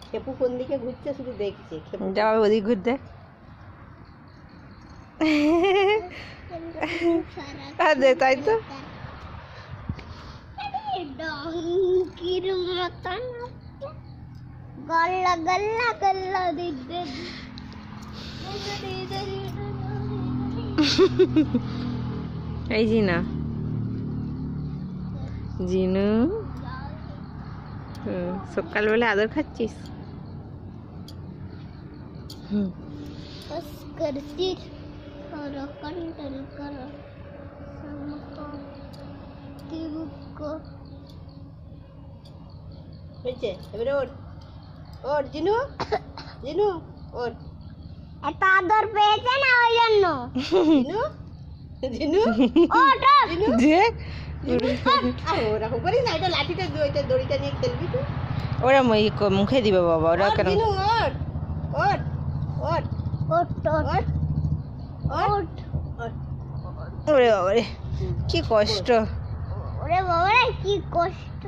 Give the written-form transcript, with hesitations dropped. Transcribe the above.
খেপু কোন দিকে ঘুরছে শুধু দেখছে। যাও ওদিক ঘুরতে। দে তাই তো ডঙ্কির মতন গল্লা গল্লা গল্লা দিতে এই জিনা জিনু সকালবেলা আদর খাচ্ছিস? করছি করো কন্ট্রোল করো হয়েছে এবারে ওর ওর জিনু জিনু ওর এত আদর পেয়েছে না ওই জন্য। জিনু জিনু জিনু যে ওরকম করিস না, এটা লাঠিটা ওইটা দড়িটা নিয়ে খেলবি তুই। ওরা মুখে দিবে বাবা, ওরা কেন? জিনু ওর ওর ওর ওট ওর ওর ওট ওরে বাবা রে কি কষ্ট। ওরে বাবা রে কি কষ্ট।